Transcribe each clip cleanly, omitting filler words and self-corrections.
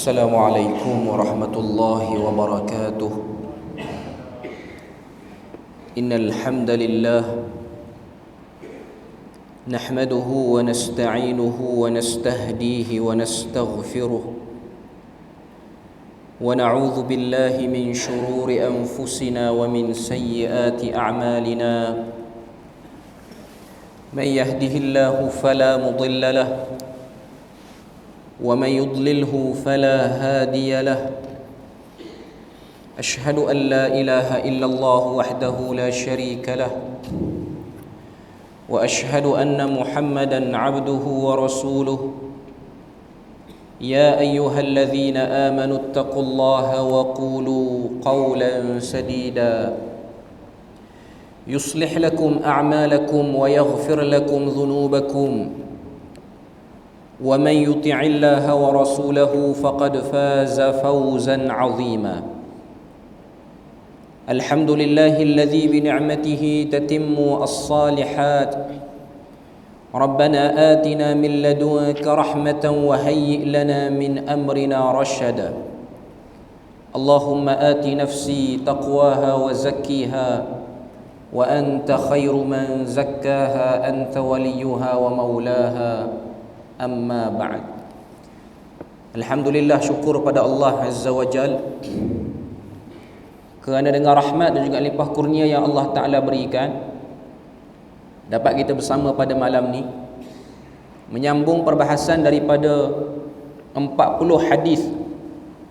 السلام عليكم ورحمة الله وبركاته. إن الحمد لله نحمده ونستعينه ونستهديه ونستغفره ونعوذ بالله من شرور أنفسنا ومن سيئات أعمالنا. من يهده الله فلا مضل له ومن يضلله فلا هادي له. أشهد أن لا إله إلا الله وحده لا شريك له وأشهد أن محمدا عبده ورسوله. يا أيها الذين آمنوا اتقوا الله وقولوا قولا سديدا يصلح لكم أعمالكم ويغفر لكم ذنوبكم ومن يطع الله ورسوله فقد فاز فوزا عظيما. الحمد لله الذي بنعمته تتم الصالحات. ربنا آتنا من لدنك رحمة وهيئ لنا من أمرنا رشدا. اللهم آت نفسي تقواها وزكيها وأنت خير من زكاها أنت وليها ومولاها. Amma ba'd. Alhamdulillah, syukur pada Allah Azza wa Jal kerana dengan rahmat dan juga limpah kurnia yang Allah Ta'ala berikan, dapat kita bersama pada malam ni menyambung perbahasan daripada 40 hadis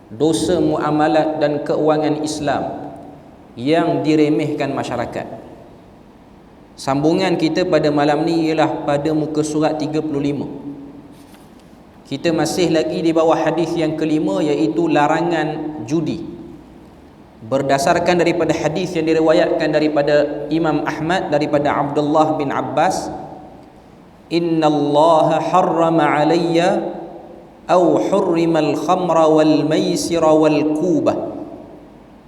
dosa muamalat dan keuangan Islam yang diremehkan masyarakat. Sambungan kita pada malam ni ialah pada muka surat 35. Kita masih lagi di bawah hadis yang kelima, iaitu larangan judi. Berdasarkan daripada hadis yang diriwayatkan daripada Imam Ahmad daripada Abdullah bin Abbas, Inna Allah harrama alayya aw hurrima al-khamra wal maisira wal kubah.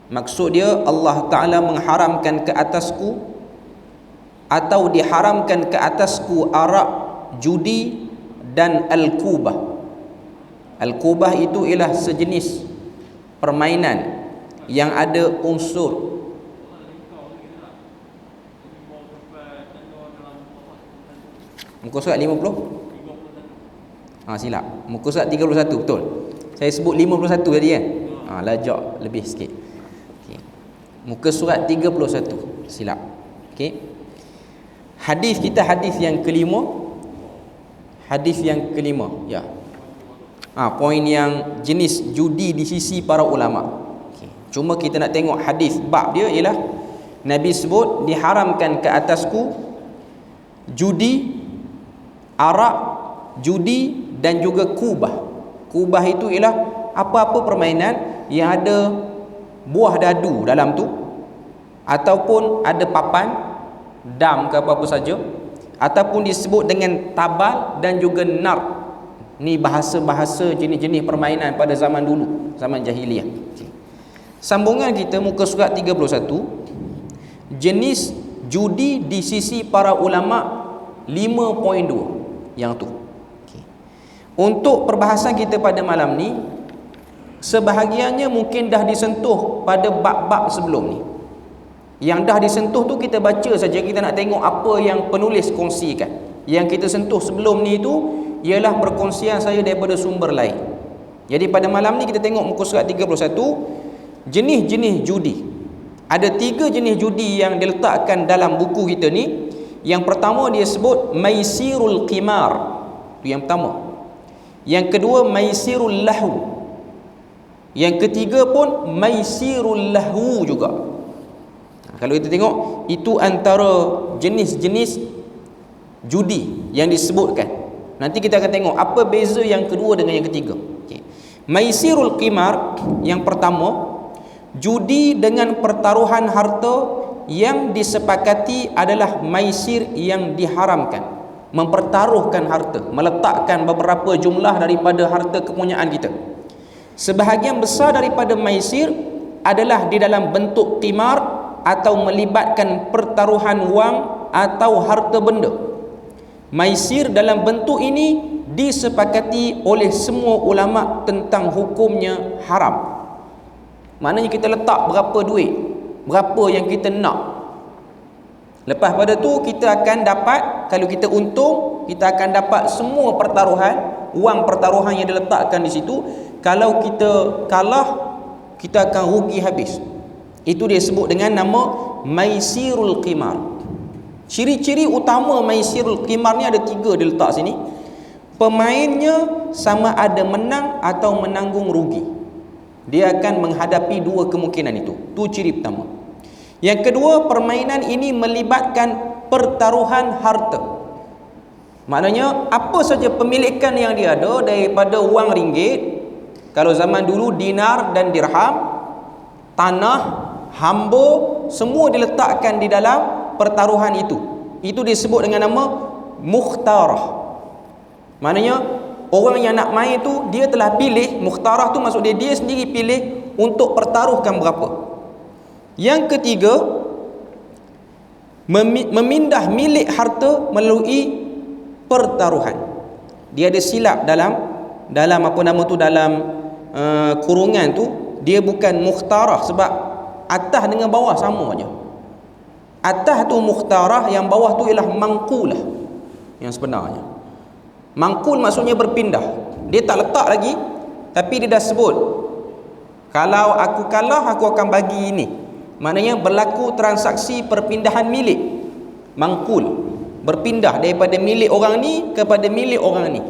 Maksud dia, Allah Ta'ala mengharamkan ke atasku atau diharamkan ke atasku arak, judi dan al-kubah. Al-kubah itu ialah sejenis permainan yang ada unsur muka surat 50? Silap. Muka surat 31, betul. Saya sebut 51 tadi kan? Lajak lebih sikit. Okay. Muka surat 31, silap. Okey. Hadis kita hadis yang kelima. Hadis yang kelima, ya. Poin yang jenis judi di sisi para ulama. Okay. Cuma kita nak tengok hadis bab dia ialah Nabi sebut diharamkan ke atasku judi, arak, judi dan juga kubah. Kubah itu ialah apa-apa permainan yang ada buah dadu dalam tu, ataupun ada papan, dam ke apa-apa saja, ataupun disebut dengan tabal dan juga nar. Ni bahasa-bahasa jenis-jenis permainan pada zaman dulu, zaman jahiliah. Okay. Sambungan kita muka surat 31, jenis judi di sisi para ulama 5.2 yang tu. Okay. Untuk perbahasan kita pada malam ni, sebahagiannya mungkin dah disentuh pada bab-bab sebelum ni. Yang dah disentuh tu kita baca saja, kita nak tengok apa yang penulis kongsikan. Yang kita sentuh sebelum ni tu ialah perkongsian saya daripada sumber lain. Jadi pada malam ni kita tengok muka surat 31, jenis-jenis judi. Ada 3 jenis judi yang diletakkan dalam buku kita ni. Yang pertama dia sebut maisirul qimar. Itu yang pertama. Yang kedua maisirul lahu. Yang ketiga pun maisirul lahu juga. Kalau kita tengok, itu antara jenis-jenis judi yang disebutkan. Nanti kita akan tengok apa beza yang kedua dengan yang ketiga. Okay. Maisirul qimar, yang pertama, judi dengan pertaruhan harta yang disepakati adalah maisir yang diharamkan. Mempertaruhkan harta, meletakkan beberapa jumlah daripada harta kepunyaan kita. Sebahagian besar daripada maisir adalah di dalam bentuk qimar atau melibatkan pertaruhan wang atau harta benda. Maisir dalam bentuk ini disepakati oleh semua ulama tentang hukumnya haram. Maknanya kita letak berapa duit, berapa yang kita nak. Lepas pada tu kita akan dapat, kalau kita untung, kita akan dapat semua pertaruhan, wang pertaruhan yang diletakkan di situ. Kalau kita kalah, kita akan rugi habis. Itu dia sebut dengan nama maisirul qimar. Ciri-ciri utama maisirul qimar ni ada 3 dia letak sini. Pemainnya sama ada menang atau menanggung rugi. Dia akan menghadapi 2 kemungkinan itu. Tu ciri pertama. Yang kedua, permainan ini melibatkan pertaruhan harta. Maknanya apa saja pemilikan yang dia ada, daripada wang ringgit, kalau zaman dulu dinar dan dirham, tanah, hamba, semua diletakkan di dalam pertaruhan itu. Itu disebut dengan nama mukhtarah. Maknanya orang yang nak main tu, dia telah pilih, mukhtarah tu maksud dia sendiri pilih untuk pertaruhkan berapa. Yang ketiga, memindah milik harta melalui pertaruhan. Dia ada silap dalam apa nama tu, dalam kurungan tu, dia bukan mukhtarah, sebab atas dengan bawah sama aja. Atas tu mukhtarah, yang bawah tu ialah mangkulah yang sebenarnya. Mangkul maksudnya berpindah. Dia tak letak lagi, tapi dia dah sebut, kalau aku kalah, aku akan bagi ini. Maknanya berlaku transaksi perpindahan milik. Mangkul, berpindah daripada milik orang ni kepada milik orang ni.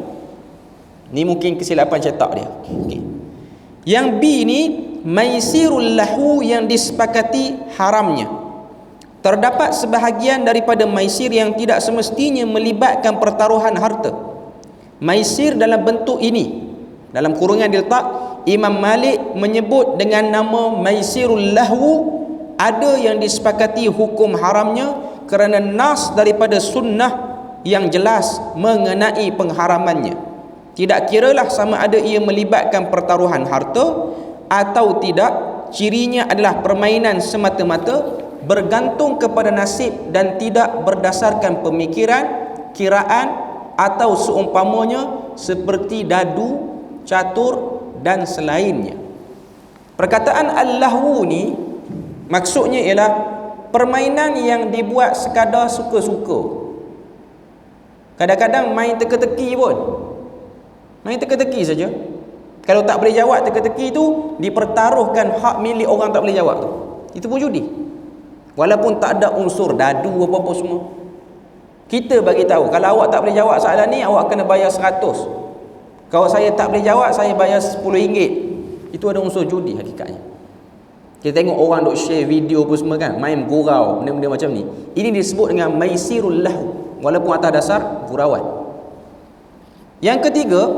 Ni mungkin kesilapan cetak dia. Okay. Yang B ni maisirul lahu, yang disepakati haramnya. Terdapat sebahagian daripada maisir yang tidak semestinya melibatkan pertaruhan harta. Maisir dalam bentuk ini, dalam kurungan diletak, Imam Malik menyebut dengan nama maisirul lahu. Ada yang disepakati hukum haramnya kerana nas daripada sunnah yang jelas mengenai pengharamannya. Tidak kiralah sama ada ia melibatkan pertaruhan harta atau tidak, cirinya adalah permainan semata-mata, bergantung kepada nasib dan tidak berdasarkan pemikiran, kiraan atau seumpamanya seperti dadu, catur dan selainnya. Perkataan al-lahu ni maksudnya ialah permainan yang dibuat sekadar suka-suka. Kadang-kadang main teka-teki pun, main teka-teki saja. Kalau tak boleh jawab teka-teki tu, dipertaruhkan hak milik orang tak boleh jawab tu. Itu pun judi, walaupun tak ada unsur dadu apa-apa semua. Kita bagi tahu, kalau awak tak boleh jawab soalan ni, awak kena bayar 100. Kalau saya tak boleh jawab, saya bayar RM10. Itu ada unsur judi hakikatnya. Kita tengok orang duk share video pun semua kan, main gurau, benda-benda macam ni. Ini disebut dengan maisirul lahu, walaupun atas dasar gurauan. Yang ketiga,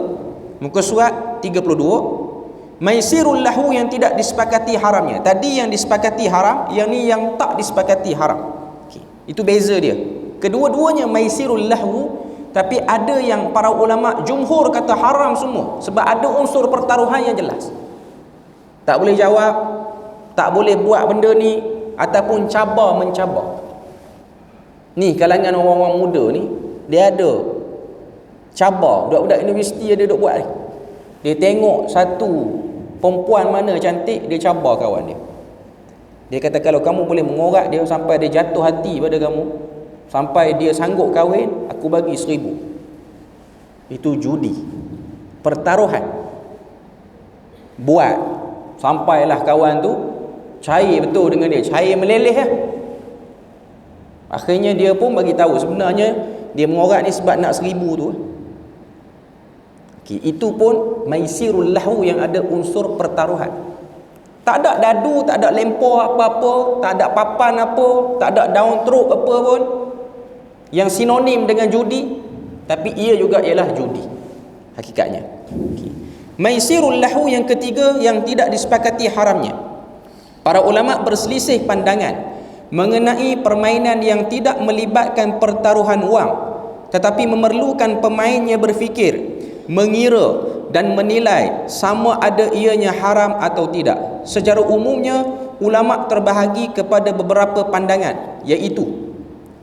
muka surat 32, maisirul lahu yang tidak disepakati haramnya. Tadi yang disepakati haram, yang ni yang tak disepakati haram. Okay. Itu beza dia. Kedua-duanya maisirul lahu, tapi ada yang para ulama jumhur kata haram semua, sebab ada unsur pertaruhan yang jelas. Tak boleh jawab, tak boleh buat benda ni, ataupun cabar mencabar. Ni kalangan orang-orang muda ni, dia ada cabar. Budak-budak universiti ada duk buat ni. Dia tengok satu perempuan mana cantik, dia cabar kawan dia. Dia kata kalau kamu boleh mengorak dia sampai dia jatuh hati pada kamu, sampai dia sanggup kahwin, aku bagi 1000. Itu judi, pertaruhan. Buat sampailah kawan tu cair betul dengan dia, cair meleleh ya. Akhirnya dia pun bagi tahu sebenarnya dia mengorak ni sebab nak 1000 tu. Okay, itu pun maisirul lahu yang ada unsur pertaruhan. Tak ada dadu, tak ada lempar apa-apa, tak ada papan apa, tak ada daun teruk apa pun yang sinonim dengan judi, tapi ia juga ialah judi hakikatnya. Okay. Maisirul lahu yang ketiga yang tidak disepakati haramnya. Para ulama berselisih pandangan mengenai permainan yang tidak melibatkan pertaruhan wang, tetapi memerlukan pemainnya berfikir, mengira dan menilai sama ada ianya haram atau tidak. Secara umumnya ulama terbahagi kepada beberapa pandangan, iaitu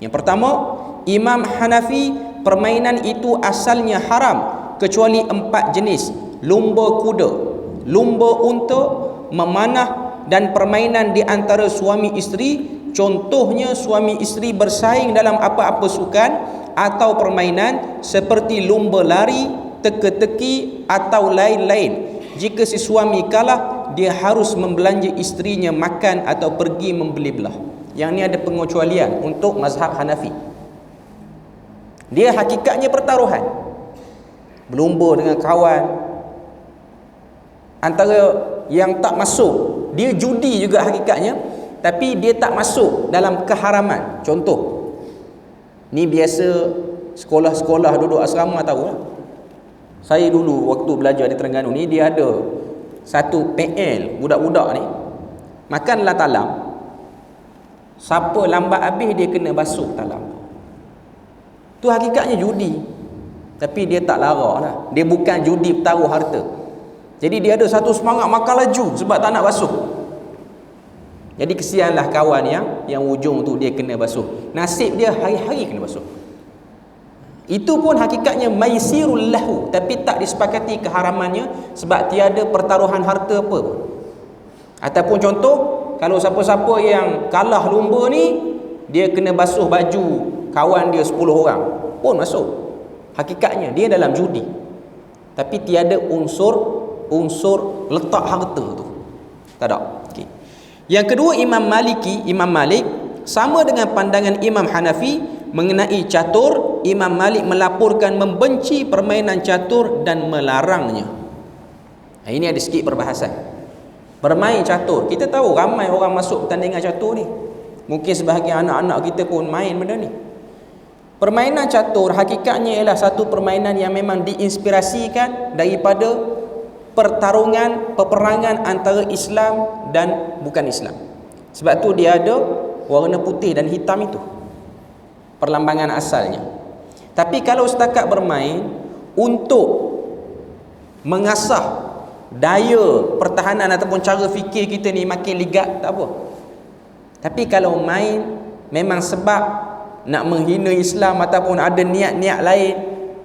yang pertama, Imam Hanafi, permainan itu asalnya haram kecuali 4 jenis: lumba kuda, lumba unta, memanah dan permainan di antara suami isteri. Contohnya suami isteri bersaing dalam apa-apa sukan atau permainan seperti lumba lari, teka-teki atau lain-lain. Jika si suami kalah, dia harus membelanja isterinya makan atau pergi membeli belah. Yang ni ada pengecualian untuk mazhab Hanafi. Dia hakikatnya pertaruhan, berlumba dengan kawan. Antara yang tak masuk, dia judi juga hakikatnya, tapi dia tak masuk dalam keharaman. Contoh, ni biasa sekolah-sekolah duduk asrama tahu lah. Saya dulu waktu belajar di Terengganu ni, dia ada satu PL budak-budak ni makanlah talam. Siapa lambat habis dia kena basuh talam. Tu hakikatnya judi, tapi dia tak lara lah. Dia bukan judi bertaruh harta. Jadi dia ada satu semangat makan laju sebab tak nak basuh. Jadi kesianlah kawan yang ujung tu dia kena basuh. Nasib dia hari-hari kena basuh. Itu pun hakikatnya maisirul lahu, tapi tak disepakati keharamannya sebab tiada pertaruhan harta apa pun. Ataupun contoh, kalau siapa-siapa yang kalah lumba ni, dia kena basuh baju kawan dia 10 orang pun masuk. Hakikatnya dia dalam judi, tapi tiada unsur letak harta tu. Tak ada. Okay. Yang kedua, Imam Malik sama dengan pandangan Imam Hanafi mengenai catur. Imam Malik melaporkan membenci permainan catur dan melarangnya. Ini ada sikit perbahasan. Bermain catur, kita tahu ramai orang masuk pertandingan catur ni. Mungkin sebahagian anak-anak kita pun main benda ni. Permainan catur hakikatnya ialah satu permainan yang memang diinspirasikan daripada pertarungan, peperangan antara Islam dan bukan Islam. Sebab tu dia ada warna putih dan hitam itu, perlambangan asalnya. Tapi kalau setakat bermain untuk mengasah daya pertahanan ataupun cara fikir kita ni makin ligat, tak apa. Tapi kalau main memang sebab nak menghina Islam ataupun ada niat-niat lain,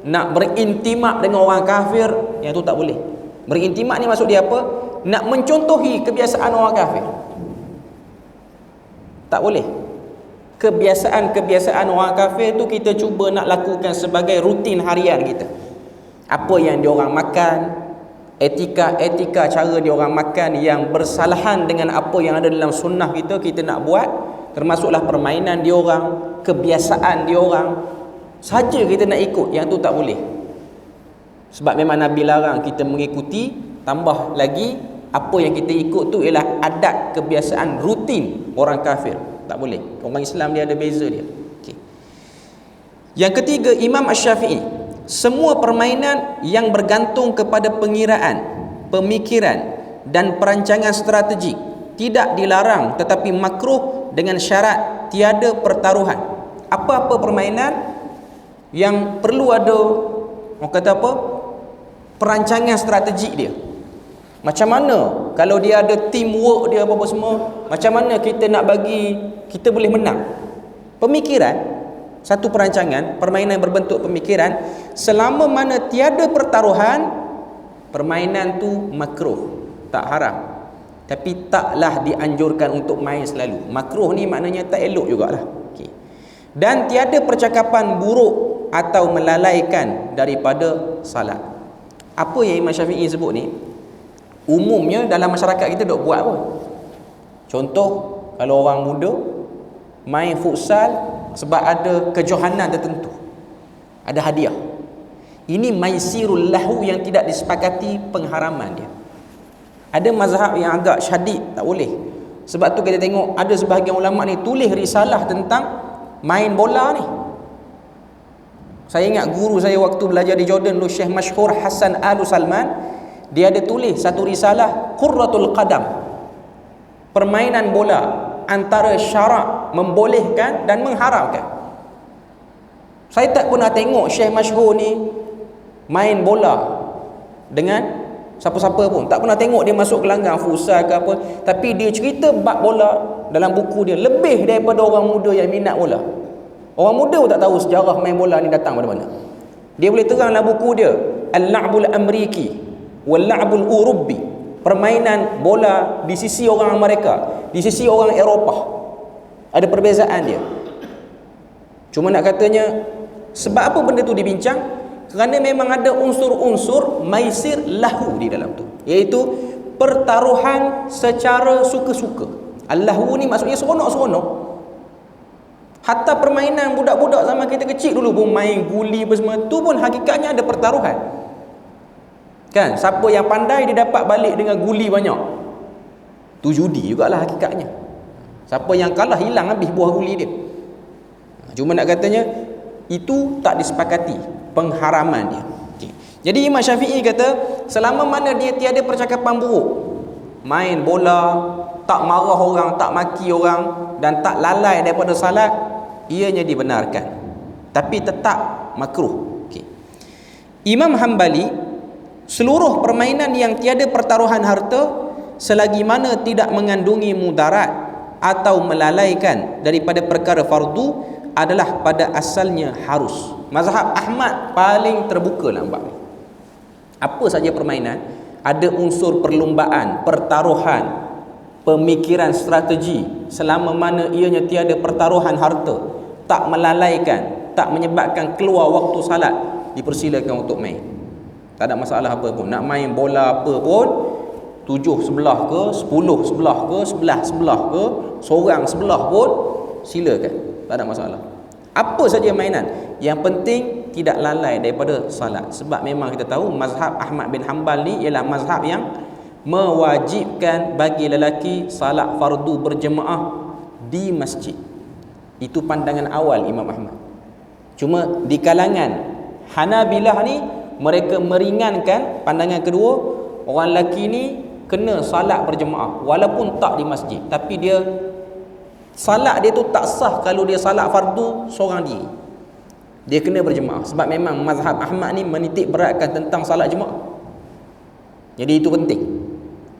nak berintimak dengan orang kafir, yang tu tak boleh. Berintimak ni maksud dia apa? Nak mencontohi kebiasaan orang kafir. Tak boleh. Kebiasaan-kebiasaan orang kafir tu kita cuba nak lakukan sebagai rutin harian kita. Apa yang diorang makan, etika cara diorang makan yang bersalahan dengan apa yang ada dalam sunnah kita nak buat. Termasuklah permainan diorang, kebiasaan diorang, saja kita nak ikut. Yang tu tak boleh. Sebab memang Nabi larang kita mengikuti. Tambah lagi, apa yang kita ikut tu ialah adat kebiasaan rutin orang kafir. Tak boleh. Orang Islam dia ada beza dia. Okay. Yang ketiga, Imam Asy-Syafi'i, semua permainan yang bergantung kepada pengiraan, pemikiran dan perancangan strategik tidak dilarang tetapi makruh dengan syarat tiada pertaruhan. Apa-apa permainan yang perlu ada, orang kata apa, perancangan strategik dia. Macam mana kalau dia ada teamwork dia apa-apa semua, macam mana kita nak bagi kita boleh menang. Pemikiran, satu perancangan, permainan berbentuk pemikiran. Selama mana tiada pertaruhan, permainan tu makruh, tak haram, tapi taklah dianjurkan untuk main selalu. Makruh ni maknanya tak elok jugalah. Okay. Dan tiada percakapan buruk atau melalaikan daripada salat. Apa yang Imam Syafi'i sebut ni umumnya dalam masyarakat kita dok buat pun. Contoh, kalau orang muda main futsal sebab ada kejohanan tertentu, ada hadiah. Ini maisirul lahu yang tidak disepakati pengharaman dia. Ada mazhab yang agak syadid, tak boleh. Sebab tu kita tengok ada sebahagian ulama ni tulis risalah tentang main bola ni. Saya ingat guru saya waktu belajar di Jordan dulu, Syekh Masyhur Hasan Al-Salman, dia ada tulis satu risalah Qurratul Qadam, permainan bola antara syarak membolehkan dan mengharamkan. Saya tak pernah tengok Syekh Masyhur ni main bola dengan siapa-siapa pun. Tak pernah tengok dia masuk gelanggang futsal ke apa. Tapi dia cerita bab bola dalam buku dia lebih daripada orang muda yang minat bola. Orang muda pun tak tahu sejarah main bola ni datang dari mana. Dia boleh teranglah buku dia, Al-La'bul Amriki Wal-La'bul Urubi, permainan bola di sisi orang Amerika, di sisi orang Eropah. Ada perbezaan dia. Cuma nak katanya, sebab apa benda tu dibincang? Kerana memang ada unsur-unsur maisir lahu di dalam tu, iaitu pertaruhan secara suka-suka. Al-lahu ni maksudnya seronok-seronok. Hatta permainan budak-budak zaman kita kecil dulu pun main guli apa semua, tu pun hakikatnya ada pertaruhan. Kan? Siapa yang pandai dia dapat balik dengan guli banyak. Tu judi jugalah hakikatnya. Siapa yang kalah hilang habis buah guli dia. Cuma nak katanya itu tak disepakati pengharaman dia. Okay. Jadi Imam Syafi'i kata selama mana dia tiada percakapan buruk, main bola, tak marah orang, tak maki orang dan tak lalai daripada salat, ianya dibenarkan. Tapi tetap makruh. Okay. Imam Hanbali, seluruh permainan yang tiada pertaruhan harta selagi mana tidak mengandungi mudarat atau melalaikan daripada perkara fardu adalah pada asalnya harus. Mazhab Ahmad paling terbuka lah bab ni. Apa saja permainan ada unsur perlumbaan, pertaruhan, pemikiran strategi, selama mana ianya tiada pertaruhan harta, tak melalaikan, tak menyebabkan keluar waktu salat, dipersilakan untuk main. Tak ada masalah apa pun. Nak main bola apa pun, 7 sebelah ke, 10 sebelah ke, 11 sebelah ke, seorang sebelah pun silakan. Tak ada masalah. Apa saja mainan, yang penting tidak lalai daripada salat. Sebab memang kita tahu mazhab Ahmad bin Hanbal ni ialah mazhab yang mewajibkan bagi lelaki salat fardu berjemaah di masjid. Itu pandangan awal Imam Ahmad. Cuma di kalangan Hanabilah ni, mereka meringankan pandangan kedua, orang lelaki ni kena salat berjemaah walaupun tak di masjid, tapi dia salat dia tu tak sah kalau dia salat fardu seorang diri. Dia kena berjemaah. Sebab memang mazhab Ahmad ni menitik beratkan tentang salat jemaah. Jadi itu penting.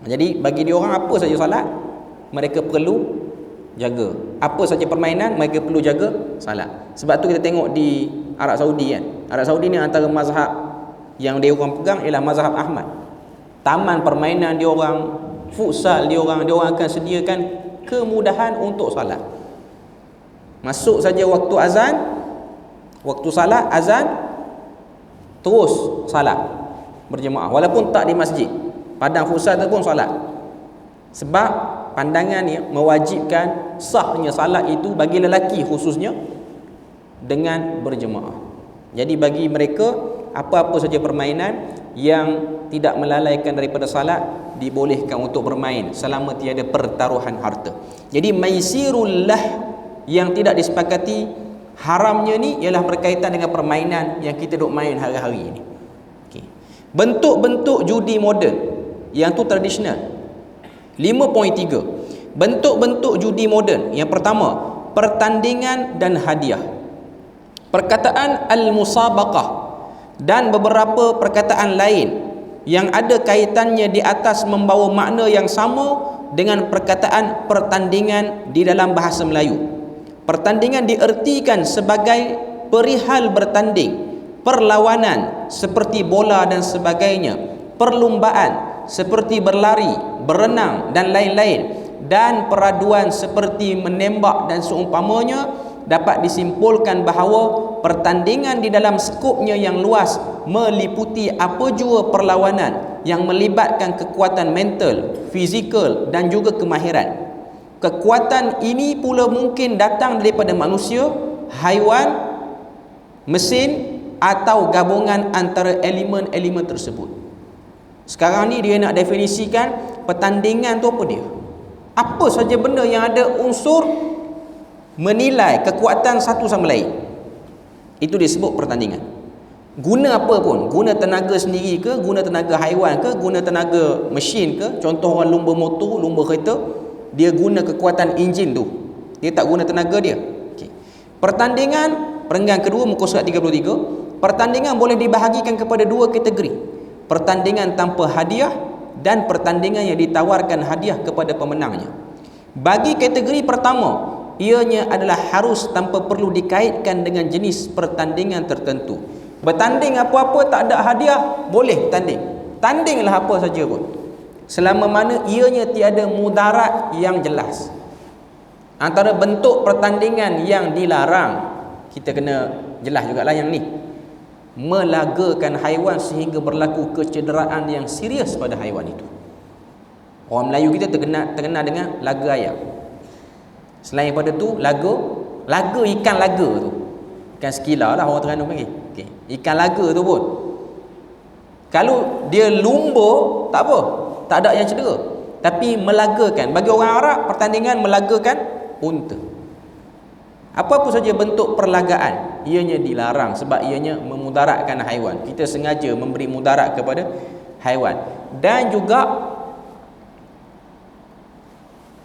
Jadi bagi dia orang, apa saja salat mereka perlu jaga. Apa saja permainan mereka perlu jaga salat. Sebab tu kita tengok di Arab Saudi kan. Arab Saudi ni antara mazhab yang dia orang pegang ialah mazhab Ahmad. Taman permainan dia orang, futsal dia orang akan sediakan kemudahan untuk salat. Masuk saja waktu azan, waktu salat azan, terus salat berjemaah walaupun tak di masjid. Padang futsal tu pun salat. Sebab pandangan ni mewajibkan sahnya salat itu bagi lelaki khususnya dengan berjemaah. Jadi bagi mereka, apa-apa saja permainan yang tidak melalaikan daripada salat dibolehkan untuk bermain selama tiada pertaruhan harta. Jadi maisirullah yang tidak disepakati haramnya ni ialah berkaitan dengan permainan yang kita duk main hari-hari ni. Okay. Bentuk-bentuk judi moden yang tu tradisional. 5.3. Bentuk-bentuk judi moden. Yang pertama, pertandingan dan hadiah. Perkataan al-musabaqah dan beberapa perkataan lain yang ada kaitannya di atas membawa makna yang sama dengan perkataan pertandingan di dalam bahasa Melayu. Pertandingan diertikan sebagai perihal bertanding, perlawanan seperti bola dan sebagainya, perlumbaan seperti berlari, berenang dan lain-lain, dan peraduan seperti menembak dan seumpamanya. Dapat disimpulkan bahawa pertandingan di dalam skopnya yang luas meliputi apa jua perlawanan yang melibatkan kekuatan mental, fizikal dan juga kemahiran. Kekuatan ini pula mungkin datang daripada manusia, haiwan, mesin atau gabungan antara elemen-elemen tersebut. Sekarang ni dia nak definisikan pertandingan tu apa dia. Apa saja benda yang ada unsur menilai kekuatan satu sama lain, itu disebut pertandingan. Guna apa pun, guna tenaga sendiri ke, guna tenaga haiwan ke, guna tenaga mesin ke. Contoh orang lumba motor, lumba kereta, dia guna kekuatan enjin tu, dia tak guna tenaga dia. Okay. Pertandingan, perenggan kedua muka surat 33. Pertandingan boleh dibahagikan kepada dua kategori: pertandingan tanpa hadiah dan pertandingan yang ditawarkan hadiah kepada pemenangnya. Bagi kategori pertama, ianya adalah harus tanpa perlu dikaitkan dengan jenis pertandingan tertentu. Bertanding apa-apa tak ada hadiah, boleh tanding. Tandinglah apa saja pun, selama mana ianya tiada mudarat yang jelas. Antara bentuk pertandingan yang dilarang, kita kena jelas jugalah yang ni, melagakan haiwan sehingga berlaku kecederaan yang serius pada haiwan itu. Orang Melayu kita terkenal dengan laga ayam. Selain pada tu, laga ikan laga tu, ikan skila lah orang Terengganu panggil. Okay. Ikan laga tu pun, kalau dia lumba tak apa, tak ada yang cedera. Tapi melagakan, bagi orang Arab pertandingan melagakan unta. Apa-apa saja bentuk perlagaan, ianya dilarang sebab ianya memudaratkan haiwan. Kita sengaja memberi mudarat kepada haiwan. Dan juga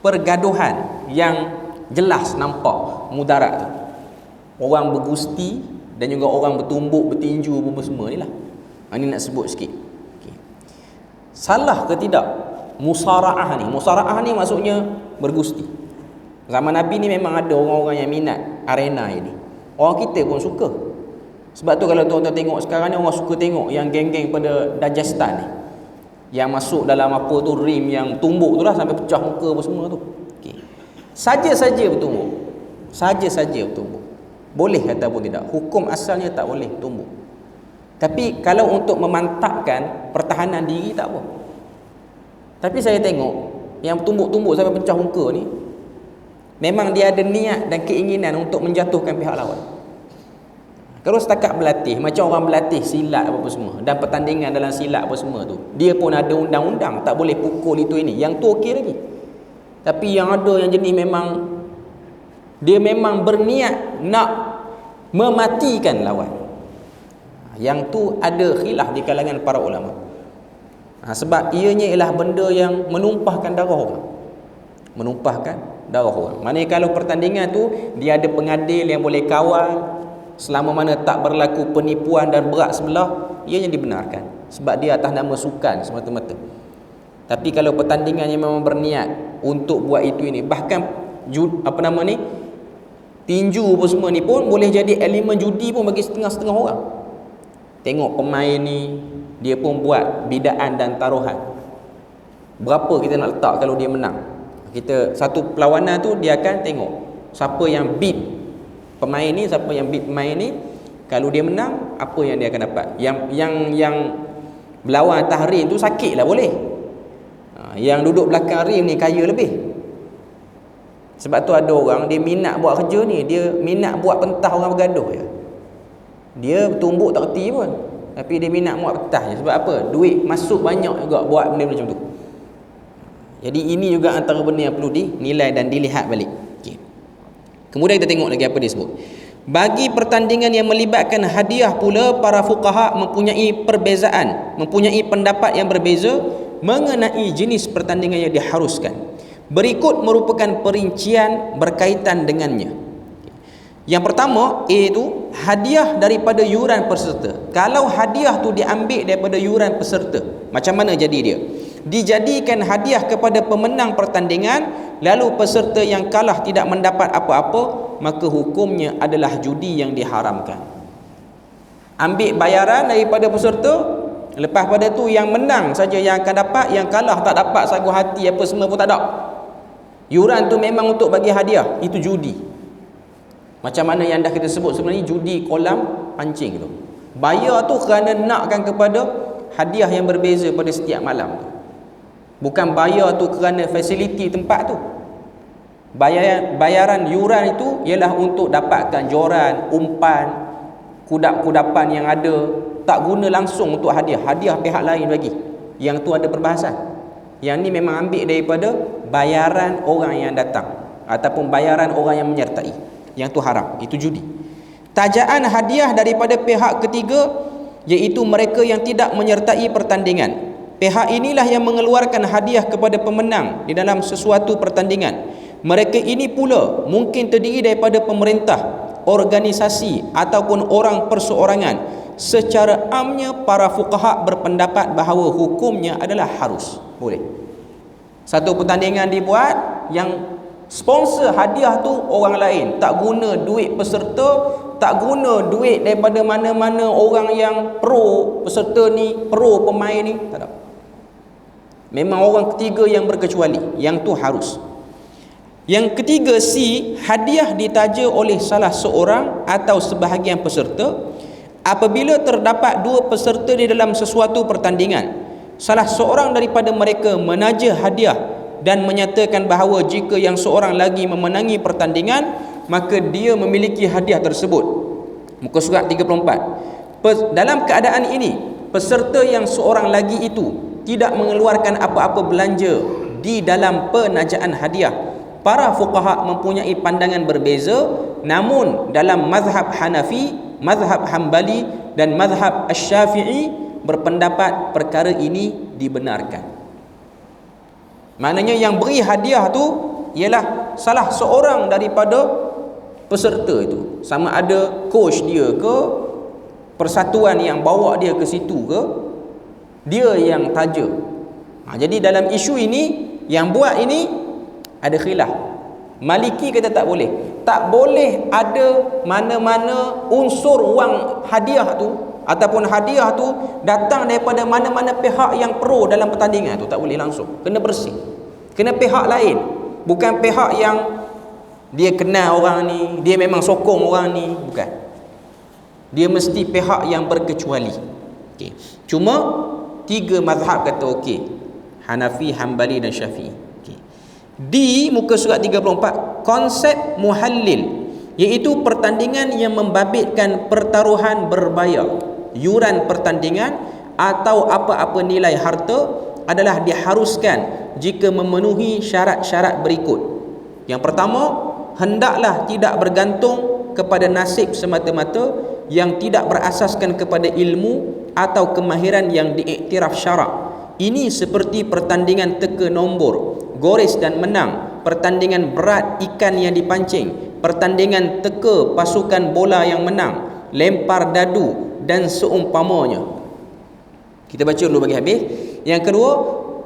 pergaduhan yang jelas nampak mudarat tu. Orang bergusti dan juga orang bertumbuk, bertinju apa semua ni lah. Ini nak sebut sikit. Okay. Salah ke tidak musara'ah ni? Musara'ah ni maksudnya bergusti. Zaman Nabi ni memang ada orang-orang yang minat arena ini. Orang kita pun suka. Sebab tu kalau tuan-tuan tengok sekarang ni, orang suka tengok yang geng-geng pada Dagestan ni, yang masuk dalam apa tu, rim yang tumbuk tu lah sampai pecah muka apa semua tu. Okay. Saja-saja bertumbuk. Saja-saja bertumbuk. Boleh ataupun tidak. Hukum asalnya tak boleh tumbuk. Tapi kalau untuk memantapkan pertahanan diri tak apa. Tapi saya tengok yang tumbuk-tumbuk sampai pecah muka ni, memang dia ada niat dan keinginan untuk menjatuhkan pihak lawan. Kalau setakat berlatih, macam orang berlatih silat apa semua, dan pertandingan dalam silat apa semua tu, dia pun ada undang-undang tak boleh pukul itu ini. Yang tu okey lagi. Tapi yang ada yang jenis memang dia memang berniat nak mematikan lawan. Yang tu ada khilaf di kalangan para ulama. Sebab ianya ialah benda yang menumpahkan darah orang. Menumpahkan darah orang. Maknanya kalau pertandingan tu dia ada pengadil yang boleh kawal, selama mana tak berlaku penipuan dan berat sebelah, ianya dibenarkan. Sebab dia atas nama sukan semata-mata. Tapi kalau pertandingan yang memang berniat untuk buat itu ini, bahkan tinju apa semua ni pun boleh jadi elemen judi pun bagi setengah-setengah orang. Tengok pemain ni, dia pun buat bidaan dan taruhan. Berapa kita nak letak kalau dia menang? Kita satu perlawanan tu dia akan tengok siapa yang beat pemain ni, siapa yang beat pemain ni. Kalau dia menang, apa yang dia akan dapat? Yang berlawan atas rim tu sakit lah boleh. Yang duduk belakang rim ni kaya lebih. Sebab tu ada orang dia minat buat kerja ni, dia minat buat pentah orang bergaduh je. Dia tumbuk tak reti pun, tapi dia minat buat pentah je. Sebab apa? Duit masuk banyak juga buat benda macam tu. Jadi ini juga antara benda yang perlu dinilai dan dilihat balik. Okay. Kemudian kita tengok lagi apa dia sebut. Bagi pertandingan yang melibatkan hadiah pula, para fuqaha mempunyai perbezaan, mempunyai pendapat yang berbeza mengenai jenis pertandingan yang diharuskan. Berikut merupakan perincian berkaitan dengannya. Yang pertama, iaitu hadiah daripada yuran peserta. Kalau hadiah tu diambil daripada yuran peserta, macam mana jadi dia? Dijadikan hadiah kepada pemenang pertandingan, lalu peserta yang kalah tidak mendapat apa-apa, maka hukumnya adalah judi yang diharamkan. Ambil bayaran daripada peserta, lepas pada tu yang menang saja yang akan dapat, yang kalah tak dapat sagu hati apa semua pun tak ada. Yuran tu memang untuk bagi hadiah, itu judi. Macam mana yang dah kita sebut sebenarnya, judi kolam pancing tu. Bayar tu kerana nakkan kepada hadiah yang berbeza pada setiap malam tu. Bukan bayar tu kerana fasiliti tempat tu. Bayaran yuran itu ialah untuk dapatkan joran, umpan, kudap-kudapan yang ada, tak guna langsung untuk hadiah. Hadiah pihak lain bagi. Yang tu ada perbahasan. Yang ni memang ambil daripada bayaran orang yang datang ataupun bayaran orang yang menyertai. Yang tu haram, itu judi. Tajaan hadiah daripada pihak ketiga, iaitu mereka yang tidak menyertai pertandingan. Pihak inilah yang mengeluarkan hadiah kepada pemenang di dalam sesuatu pertandingan. Mereka ini pula mungkin terdiri daripada pemerintah, organisasi ataupun orang perseorangan. Secara amnya para fuqaha berpendapat bahawa hukumnya adalah harus. Boleh. Satu pertandingan dibuat, yang Sponsor hadiah tu orang lain, tak guna duit peserta, tak guna duit daripada mana-mana orang yang pro peserta ni, pro pemain ni, tak ada. Memang orang ketiga yang berkecuali, yang tu harus. Yang ketiga, C, hadiah ditaja oleh salah seorang atau sebahagian peserta apabila terdapat dua peserta di dalam sesuatu pertandingan. Salah seorang daripada mereka menaja hadiah dan menyatakan bahawa jika yang seorang lagi memenangi pertandingan, maka dia memiliki hadiah tersebut. Muka surat 34. Dalam keadaan ini, peserta yang seorang lagi itu tidak mengeluarkan apa-apa belanja di dalam penajaan hadiah. Para fuqaha mempunyai pandangan berbeza, namun dalam mazhab Hanafi, mazhab Hambali dan mazhab Asy-Syafi'i berpendapat perkara ini dibenarkan. Maknanya yang beri hadiah tu ialah salah seorang daripada peserta itu, sama ada coach dia ke, persatuan yang bawa dia ke situ ke, dia yang taja. Jadi dalam isu ini, yang buat ini ada khilaf. Maliki kata tak boleh. Tak boleh ada mana-mana unsur wang hadiah tu ataupun hadiah tu datang daripada mana-mana pihak yang pro dalam pertandingan tu, tak boleh langsung. Kena bersih. Kena pihak lain, bukan pihak yang dia kenal orang ni, dia memang sokong orang ni, bukan. Dia mesti pihak yang berkecuali. Okey. Cuma tiga mazhab kata okey. Hanafi, Hambali dan Syafi'i. Okey. Di muka surat 34, konsep muhallil iaitu pertandingan yang membabitkan pertaruhan berbayar. Yuran pertandingan atau apa-apa nilai harta adalah diharuskan jika memenuhi syarat-syarat berikut. Yang pertama, hendaklah tidak bergantung kepada nasib semata-mata yang tidak berasaskan kepada ilmu atau kemahiran yang diiktiraf syarak. Ini seperti pertandingan teka nombor, gores dan menang, pertandingan berat ikan yang dipancing, pertandingan teka pasukan bola yang menang, lempar dadu dan seumpamanya. Kita baca dulu bagi habis. Yang kedua,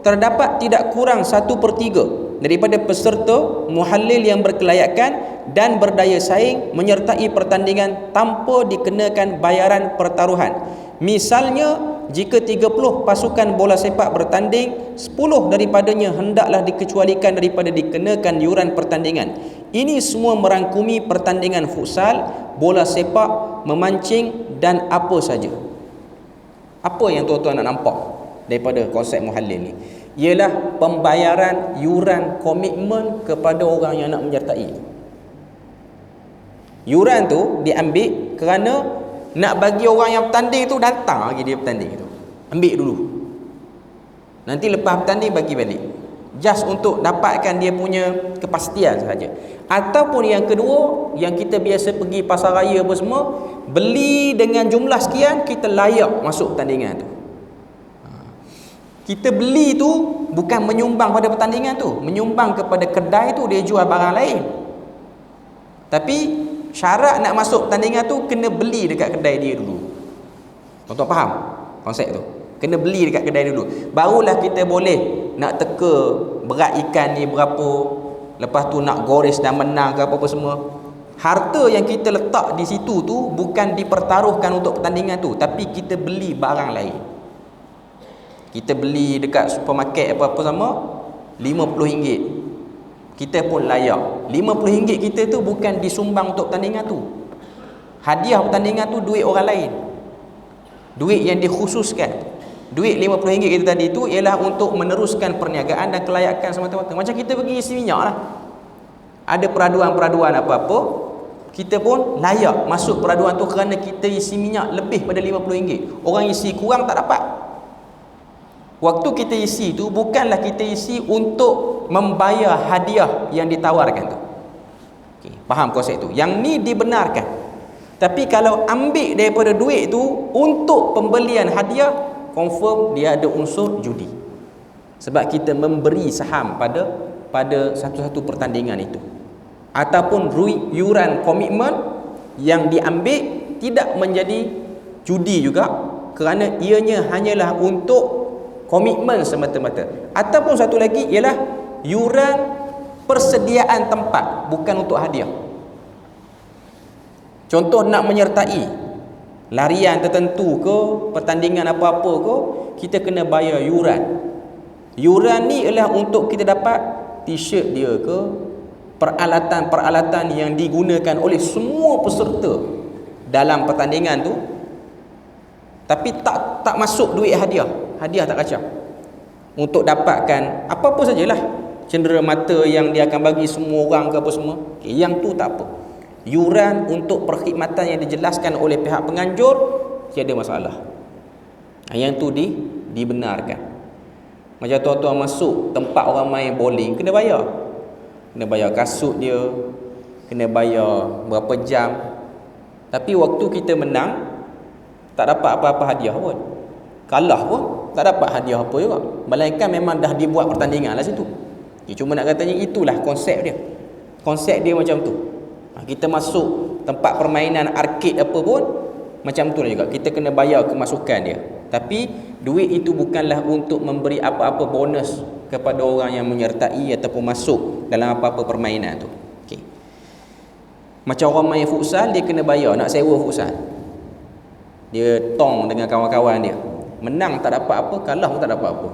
terdapat tidak kurang 1/3 daripada peserta muhallil yang berkelayakan dan berdaya saing menyertai pertandingan tanpa dikenakan bayaran pertaruhan. Misalnya, jika 30 pasukan bola sepak bertanding, 10 daripadanya hendaklah dikecualikan daripada dikenakan yuran pertandingan. Ini semua merangkumi pertandingan futsal, bola sepak, memancing dan apa saja. Apa yang tuan-tuan nak nampak daripada konsep muhallil ni? Ialah pembayaran yuran komitmen kepada orang yang nak menyertai. Yuran tu diambil kerana nak bagi orang yang bertanding tu datang lagi dia bertanding tu. Ambil dulu. Nanti lepas bertanding bagi balik. Just untuk dapatkan dia punya kepastian sahaja. Ataupun yang kedua, yang kita biasa pergi pasar raya apa semua, beli dengan jumlah sekian, kita layak masuk pertandingan tu. Kita beli tu bukan menyumbang pada pertandingan tu, menyumbang kepada kedai tu, dia jual barang lain. Tapi syarat nak masuk pertandingan tu kena beli dekat kedai dia dulu. Tuan-tuan faham konsep tu? Kena beli dekat kedai dulu, barulah kita boleh nak teka berat ikan ni berapa, lepas tu nak gores dan menang ke apa-apa semua. Harta yang kita letak di situ tu bukan dipertaruhkan untuk pertandingan tu, tapi kita beli barang lain. Kita beli dekat supermarket apa-apa sama RM50, kita pun layak. RM50 kita tu bukan disumbang untuk pertandingan tu. Hadiah pertandingan tu duit orang lain, duit yang dikhususkan. Duit RM50 kita tadi tu ialah untuk meneruskan perniagaan dan kelayakan semata-mata. Macam kita pergi isi minyak lah, ada peraduan-peraduan apa-apa, kita pun layak masuk peraduan tu kerana kita isi minyak lebih pada RM50. Orang isi kurang tak dapat. Waktu kita isi tu bukanlah kita isi untuk membayar hadiah yang ditawarkan tu. Okay, faham konsep tu? Yang ni dibenarkan. Tapi kalau ambil daripada duit tu untuk pembelian hadiah, confirm dia ada unsur judi. Sebab kita memberi saham pada satu-satu pertandingan itu. Ataupun yuran komitmen yang diambil tidak menjadi judi juga, kerana ianya hanyalah untuk komitmen semata-mata. Ataupun satu lagi ialah yuran persediaan tempat, bukan untuk hadiah. Contoh nak menyertai larian tertentu ke, pertandingan apa-apa ke, kita kena bayar yuran. Yuran ni ialah untuk kita dapat t-shirt dia ke, peralatan-peralatan yang digunakan oleh semua peserta dalam pertandingan tu. Tapi tak masuk duit hadiah. Hadiah tak kacau. Untuk dapatkan apa-apa sajalah, cendera mata yang dia akan bagi semua orang ke apa semua. Okay, yang tu tak apa. Yuran untuk perkhidmatan yang dijelaskan oleh pihak penganjur, tiada masalah. Yang tu dibenarkan. Macam tuan-tuan masuk tempat orang main bowling, kena bayar. Kena bayar kasut dia, kena bayar berapa jam. Tapi waktu kita menang, tak dapat apa-apa hadiah pun. Kalah pun tak dapat hadiah apa juga. Melainkan memang dah dibuat pertandingan lah situ. Cuma nak katanya itulah konsep dia. Konsep dia macam tu. Kita masuk tempat permainan arcade apa pun macam tu lah juga. Kita kena bayar kemasukan dia. Tapi duit itu bukanlah untuk memberi apa-apa bonus kepada orang yang menyertai ataupun masuk dalam apa-apa permainan tu. Okay. Macam orang main futsal, dia kena bayar nak sewa futsal. Dia tong dengan kawan-kawan dia. Menang tak dapat apa, kalah pun tak dapat apa.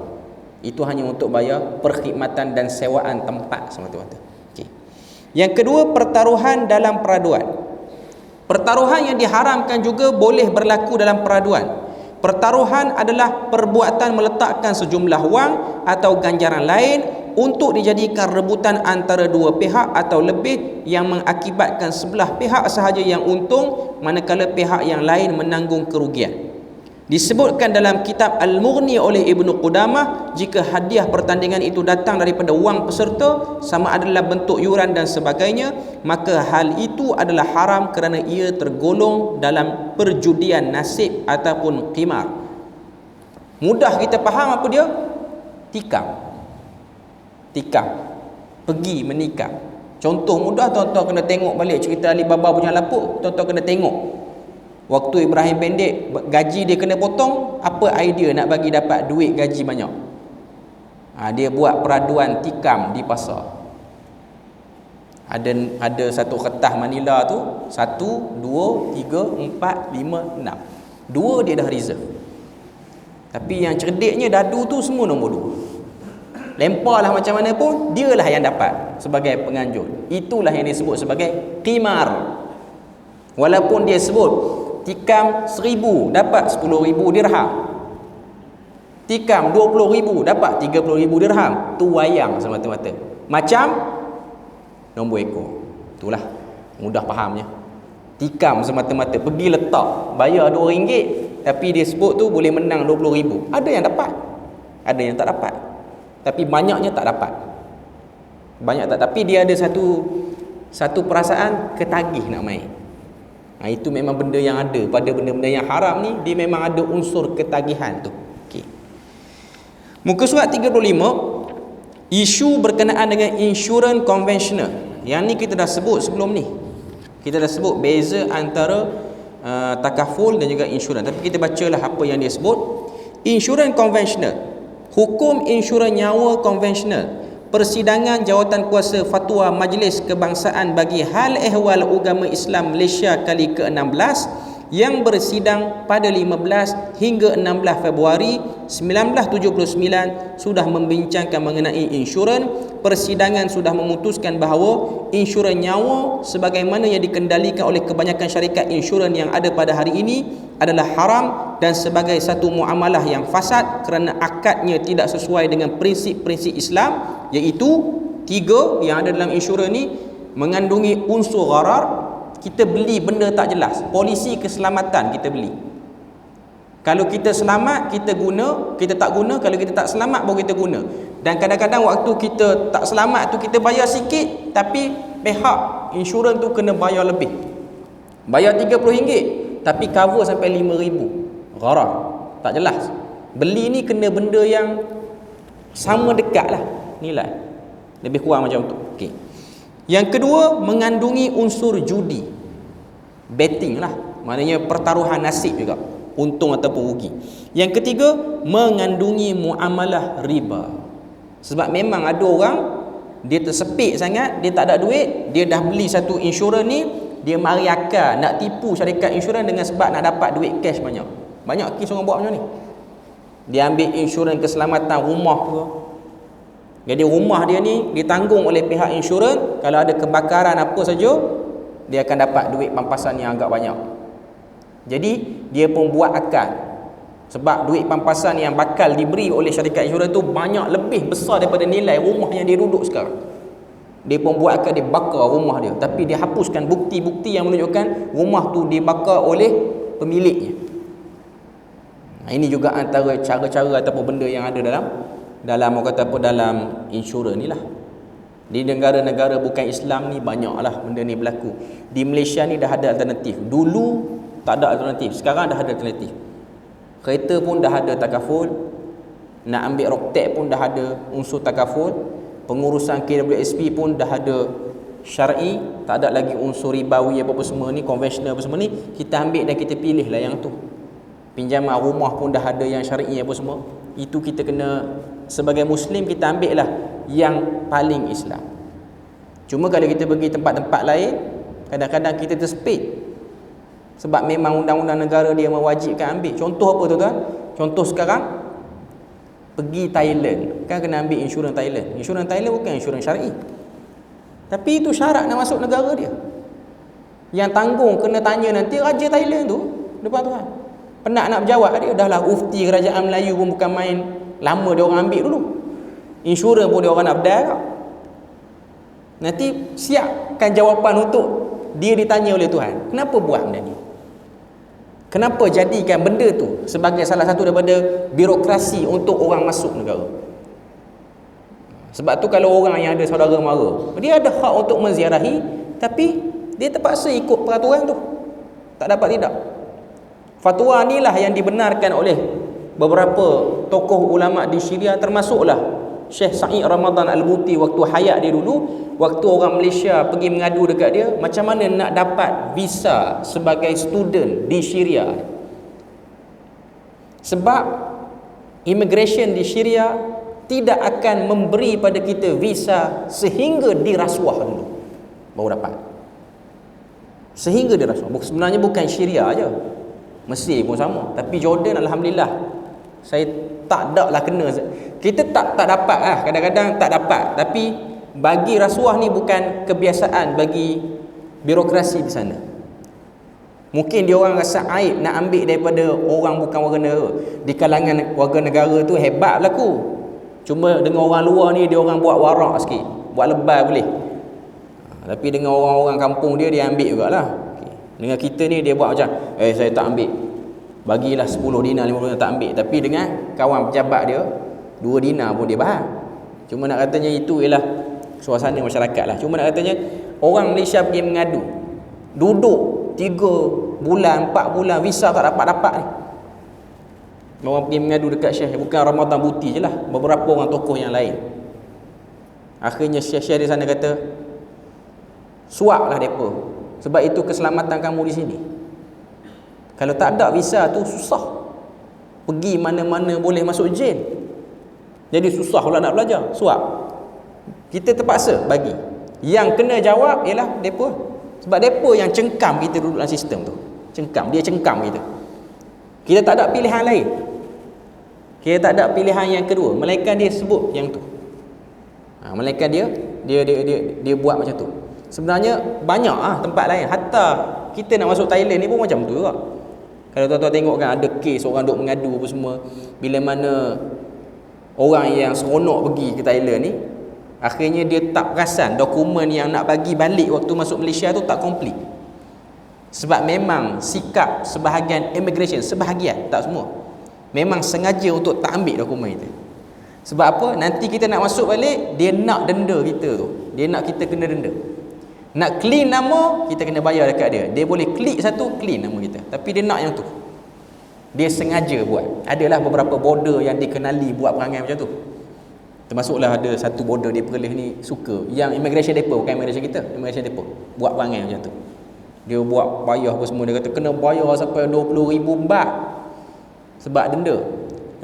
Itu hanya untuk bayar perkhidmatan dan sewaan tempat semata-mata. Okay. Yang kedua, pertaruhan dalam peraduan. Pertaruhan yang diharamkan juga boleh berlaku dalam peraduan. Pertaruhan adalah perbuatan meletakkan sejumlah wang atau ganjaran lain untuk dijadikan rebutan antara dua pihak atau lebih yang mengakibatkan sebelah pihak sahaja yang untung, manakala pihak yang lain menanggung kerugian. Disebutkan dalam kitab Al-Mughni oleh Ibnu Qudamah, jika hadiah pertandingan itu datang daripada wang peserta, sama adalah bentuk yuran dan sebagainya, maka hal itu adalah haram kerana ia tergolong dalam perjudian nasib ataupun qimar. Mudah kita faham apa dia? Tikam. Pergi menikam. Contoh mudah, tuan-tuan kena tengok balik cerita Alibaba punya lapuk. Tuan-tuan kena tengok waktu Ibrahim pendek, gaji dia kena potong, apa idea nak bagi dapat duit gaji banyak? Dia buat peraduan tikam di pasar. Ada satu kertas Manila tu, 1, 2, 3, 4, 5, 6. 2 dia dah reserve. Tapi yang cerdiknya dadu tu semua nombor 2. Lemparlah macam mana pun, dialah yang dapat sebagai penganjur. Itulah yang disebut sebagai qimar. Walaupun dia sebut tikam 1,000 dapat 10,000 dirham, tikam 20,000 dapat 30,000 dirham, tu wayang semata-mata. Macam nombor ekor. Itulah mudah fahamnya. Tikam semata-mata, pergi letak, bayar RM2, tapi dia sebut tu boleh menang 20,000. Ada yang dapat, ada yang tak dapat. Tapi banyaknya tak dapat. Tapi dia ada satu perasaan ketagih nak main. Itu memang benda yang ada pada benda-benda yang haram ni, dia memang ada unsur ketagihan tu. Okey. Muka surat 35, isu berkenaan dengan insurans konvensional. Yang ni kita dah sebut sebelum ni. Kita dah sebut beza antara takaful dan juga insurans. Tapi kita bacalah apa yang dia sebut. Insurans konvensional. Hukum insurans nyawa konvensional. Persidangan Jawatankuasa Fatwa Majlis Kebangsaan bagi Hal Ehwal Agama Islam Malaysia kali ke-16 yang bersidang pada 15 hingga 16 Februari 1979 sudah membincangkan mengenai insurans. Persidangan sudah memutuskan bahawa insurans nyawa sebagaimana yang dikendalikan oleh kebanyakan syarikat insurans yang ada pada hari ini adalah haram dan sebagai satu muamalah yang fasad kerana akadnya tidak sesuai dengan prinsip-prinsip Islam, iaitu 3 yang ada dalam insurans ni mengandungi unsur gharar. Kita beli benda tak jelas, polisi keselamatan kita beli. Kalau kita selamat kita guna, kita tak guna, kalau kita tak selamat baru kita guna. Dan kadang-kadang waktu kita tak selamat tu kita bayar sikit, tapi pihak insurans tu kena bayar lebih. Bayar RM30 tapi cover sampai RM5,000. Gharar, tak jelas. Beli ni kena benda yang sama dekat lah nilai, lebih kurang macam tu. Okay. Yang kedua, mengandungi unsur judi, betting lah, maknanya pertaruhan nasib juga, untung ataupun rugi. Yang ketiga, mengandungi muamalah riba. Sebab memang ada orang dia tersepit sangat, dia tak ada duit, dia dah beli satu insurans ni, dia mari akal nak tipu syarikat insurans dengan sebab nak dapat duit cash banyak. Banyak kes orang buat macam ni. Dia ambil insurans keselamatan rumah tu. Jadi rumah dia ni ditanggung oleh pihak insurans, kalau ada kebakaran apa saja, dia akan dapat duit pampasan yang agak banyak. Jadi dia pun buat akal. Sebab duit pampasan yang bakal diberi oleh syarikat insurans tu banyak lebih besar daripada nilai rumah yang dia duduk sekarang. Dia pun buat akal, dia bakar rumah dia, tapi dia hapuskan bukti-bukti yang menunjukkan rumah tu dibakar oleh pemiliknya. Ini juga antara cara-cara ataupun benda yang ada dalam orang kata apa, dalam insurans ni lah. Di negara-negara bukan Islam ni banyaklah benda ni berlaku. Di Malaysia ni dah ada alternatif. Dulu tak ada alternatif, sekarang dah ada alternatif. Kereta pun dah ada takaful, nak ambil Rocktec pun dah ada unsur takaful, pengurusan KWSP pun dah ada syar'i, tak ada lagi unsur ribawi apa-apa semua ni, konvensional apa semua ni, kita ambil dan kita pilih lah yang tu. Pinjaman rumah pun dah ada yang syar'i apa semua. Itu kita kena, sebagai Muslim kita ambil lah yang paling Islam. Cuma kalau kita pergi tempat-tempat lain, kadang-kadang kita tersepit. Sebab memang undang-undang negara dia mewajibkan ambil. Contoh apa tuan-tuan? Contoh sekarang, pergi Thailand, kan kena ambil insurans Thailand. Insurans Thailand bukan insurans syar'i, tapi itu syarat nak masuk negara dia. Yang tanggung kena tanya nanti Raja Thailand tu depan tuan. Penat nak berjawab dia, dah lah ufti kerajaan Melayu pun bukan main, lama dia orang ambil dulu. Insurans pun dia orang nak berdaya. Nanti siapkan jawapan untuk dia ditanya oleh Tuhan. Kenapa buat benda ni? Kenapa jadikan benda tu sebagai salah satu daripada birokrasi untuk orang masuk negara? Sebab tu kalau orang yang ada saudara mara, dia ada hak untuk menziarahi, tapi dia terpaksa ikut peraturan tu. Tak dapat tidak. Fatwa inilah yang dibenarkan oleh beberapa tokoh ulama di Syria, termasuklah Syekh Sa'id Ramadan Al-Buti waktu hayat dia dulu. Waktu orang Malaysia pergi mengadu dekat dia, macam mana nak dapat visa sebagai student di Syria. Sebab immigration di Syria tidak akan memberi pada kita visa sehingga dirasuah dulu baru dapat. Sehingga dirasuah. Sebenarnya bukan Syria aja, Mesir pun sama. Tapi Jordan alhamdulillah saya tak ada lah kena. Kita tak dapat lah, kadang-kadang tak dapat. Tapi bagi rasuah ni bukan kebiasaan bagi birokrasi di sana. Mungkin dia orang rasa aib nak ambil daripada orang bukan warga negara. Di kalangan warga negara tu hebat berlaku. Cuma dengan orang luar ni dia orang buat warak sikit, buat lebay boleh. Tapi dengan orang-orang kampung dia ambil jugalah. Dengan kita ni dia buat macam, saya tak ambil, bagilah 10 dinar 50 dinar, tak ambil. Tapi dengan kawan pejabat dia 2 dinar pun dia bahas. Cuma nak katanya itu ialah suasana masyarakat lah. Cuma nak katanya orang Malaysia pergi mengadu, duduk 3 bulan 4 bulan visa tak dapat-dapat ni. Orang pergi mengadu dekat Syekh, bukan Ramadan Buti je lah, beberapa orang tokoh yang lain. Akhirnya Syekh di sana kata, suaplah mereka, sebab itu keselamatan kamu di sini. Kalau tak ada visa tu susah, pergi mana-mana boleh masuk jail. Jadi susah pula nak belajar. Suap, kita terpaksa bagi. Yang kena jawab ialah mereka. Sebab mereka yang cengkam kita duduk dalam sistem tu. Cengkam, dia cengkam kita. Kita tak ada pilihan lain. Kita tak ada pilihan yang kedua, melainkan dia sebut yang tu. Melainkan dia buat macam tu. Sebenarnya banyak tempat lain. Hatta kita nak masuk Thailand ni pun macam tu juga. Kalau tuan-tuan tengok kan, ada kes orang duk mengadu apa semua. Bila mana orang yang seronok pergi ke Thailand ni, akhirnya dia tak perasan dokumen yang nak bagi balik waktu masuk Malaysia tu tak komplit. Sebab memang sikap sebahagian immigration, sebahagian, tak semua, memang sengaja untuk tak ambil dokumen itu. Sebab apa? Nanti kita nak masuk balik, dia nak denda kita tu. Dia nak kita kena denda. Nak clean nama, kita kena bayar dekat dia. Dia boleh klik satu, clean nama kita. Tapi dia nak yang tu. Dia sengaja buat. Adalah beberapa border yang dikenali buat perangai macam tu. Termasuklah ada satu border di Perlis ni suka. Yang immigration depa, bukan immigration kita, immigration depa buat perangai macam tu. Dia buat bayar apa semua. Dia kata kena bayar sampai 20,000 baht sebab denda.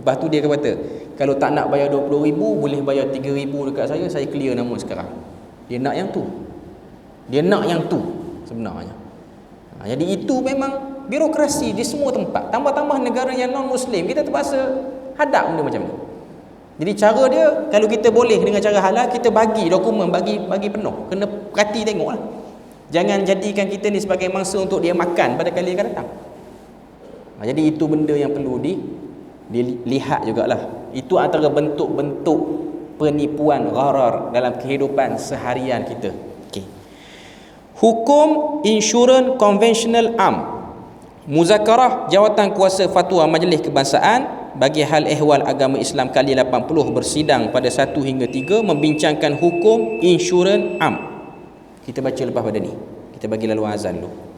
Lepas tu dia kata, kalau tak nak bayar 20,000, boleh bayar 3,000 dekat saya clear nama sekarang. Dia nak yang tu. Dia nak yang tu sebenarnya. Jadi itu memang birokrasi di semua tempat. Tambah-tambah negara yang non-Muslim, kita terpaksa hadap benda macam ni. Jadi cara dia, kalau kita boleh dengan cara halal, kita bagi dokumen, bagi penuh. Kena perhati tengoklah. Jangan jadikan kita ni sebagai mangsa untuk dia makan pada kali akan datang. Jadi itu benda yang perlu dilihat jugalah. Itu antara bentuk-bentuk penipuan gharar dalam kehidupan seharian kita. Okey. Hukum insurans konvensional am. Muzakarah jawatan kuasa fatwa Majlis Kebangsaan bagi hal ehwal agama Islam kali 80 bersidang pada 1 hingga 3 membincangkan hukum insurans am. Kita baca lepas pada ni. Kita bagi laluan azan dulu.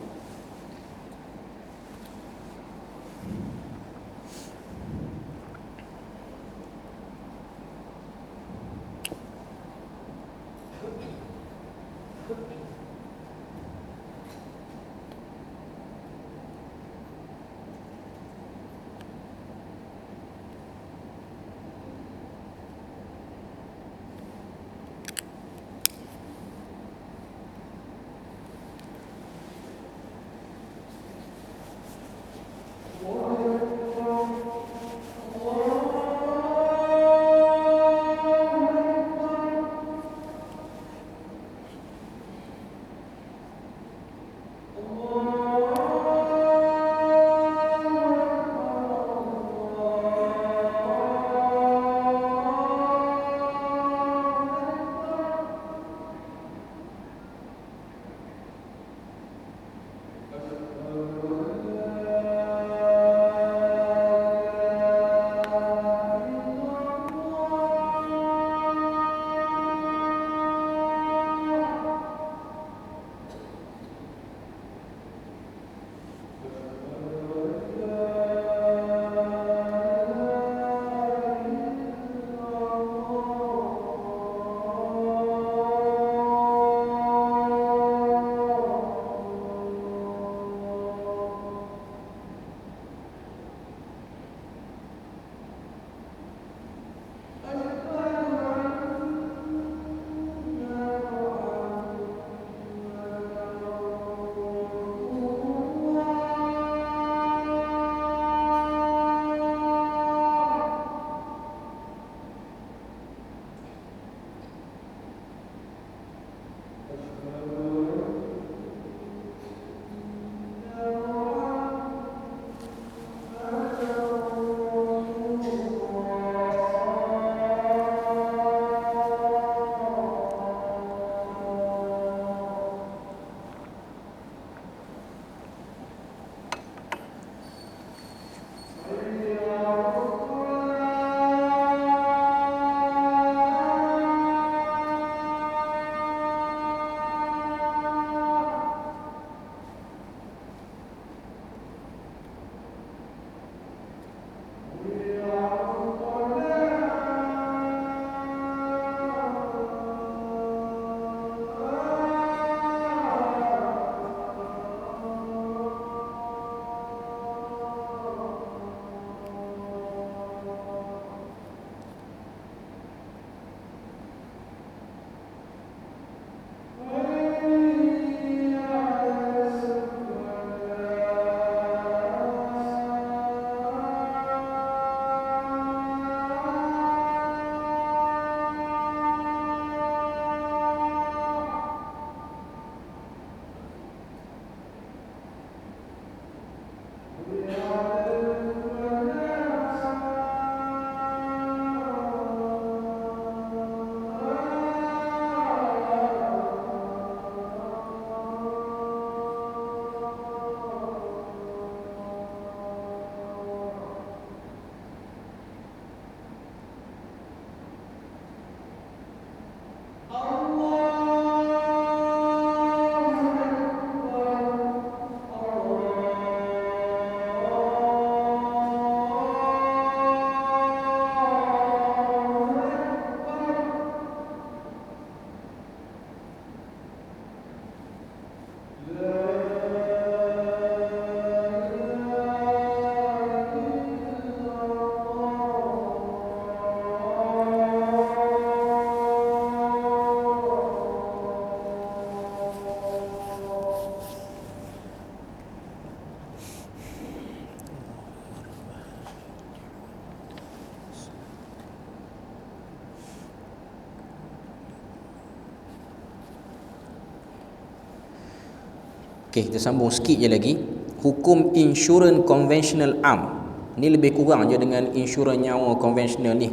Okey, kita sambung sikit je lagi. Hukum insurans konvensional am. Ni lebih kurang je dengan insurans nyawa konvensional ni.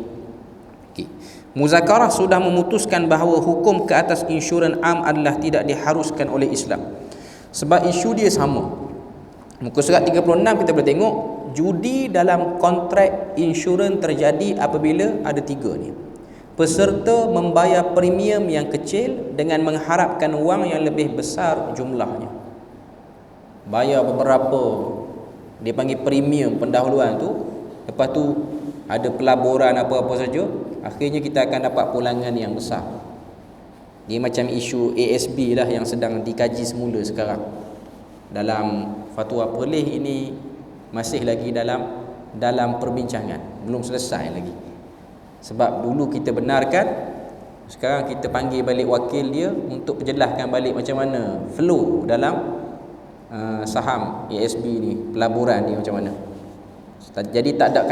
Okey. Muzakarah sudah memutuskan bahawa hukum ke atas insurans am adalah tidak diharuskan oleh Islam. Sebab isu dia sama. Muka surat 36 kita boleh tengok, judi dalam kontrak insurans terjadi apabila ada 3 ni. Peserta membayar premium yang kecil dengan mengharapkan wang yang lebih besar jumlahnya. Bayar beberapa, dia panggil premium pendahuluan tu, lepas tu ada pelaburan apa-apa saja, akhirnya kita akan dapat pulangan yang besar. Dia macam isu ASB lah yang sedang dikaji semula sekarang. Dalam fatwa Perlis ini masih lagi dalam perbincangan, belum selesai lagi. Sebab dulu kita benarkan, sekarang kita panggil balik wakil dia untuk penjelaskan balik macam mana flow dalam saham ASB ni, pelaburan ni macam mana. Jadi tak ada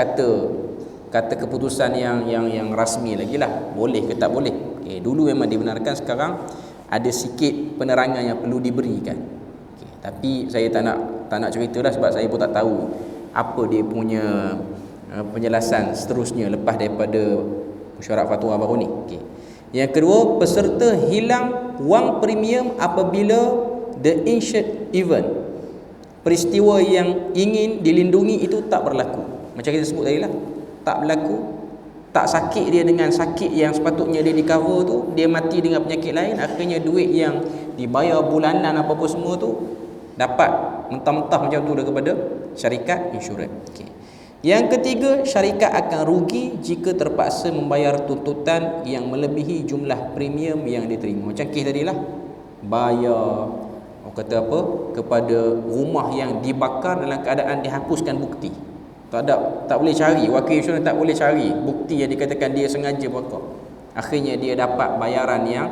kata keputusan yang rasmi lagi lah, boleh ke tak boleh. Okay, dulu memang dibenarkan, sekarang ada sikit penerangan yang perlu diberikan. Okay, tapi saya tak nak cerita lah, sebab saya pun tak tahu apa dia punya penjelasan seterusnya lepas daripada mesyuarat fatwa baru ni. Okay. Yang kedua, peserta hilang wang premium apabila the insured event, peristiwa yang ingin dilindungi itu tak berlaku. Macam kita sebut tadi lah, tak berlaku, tak sakit dia dengan sakit yang sepatutnya dia di cover tu, dia mati dengan penyakit lain, akhirnya duit yang dibayar bulanan apa-apa semua tu dapat mentah-mentah macam tu daripada syarikat insurans. Okay. Yang ketiga, syarikat akan rugi jika terpaksa membayar tuntutan yang melebihi jumlah premium yang diterima. Macam kes tadi lah, bayar kata apa kepada rumah yang dibakar dalam keadaan dihapuskan bukti. Tak boleh cari, wakil insurans tak boleh cari bukti yang dikatakan dia sengaja bakar. Akhirnya dia dapat bayaran yang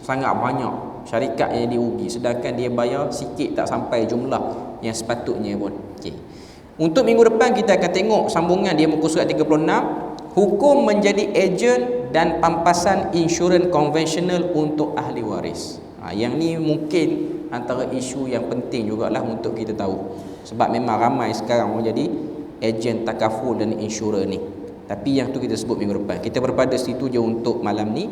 sangat banyak, syarikat yang dirugi, sedangkan dia bayar sikit, tak sampai jumlah yang sepatutnya pun. Okey. Untuk minggu depan kita akan tengok sambungan dia muka surat 36, hukum menjadi ejen dan pampasan insurans konvensional untuk ahli waris. Yang ni mungkin antara isu yang penting jugalah untuk kita tahu, sebab memang ramai sekarang orang jadi ejen takaful dan insurans ni. Tapi yang tu kita sebut minggu depan. Kita berpada situ je untuk malam ni.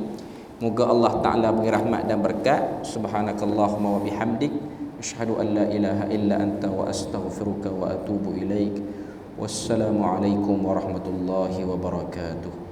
Moga Allah Ta'ala beri rahmat dan berkat. Subhanakallahumma wa bihamdik, asyhadu an la ilaha illa anta wa astaghfiruka wa atubu ilaik. Wassalamualaikum warahmatullahi wabarakatuh.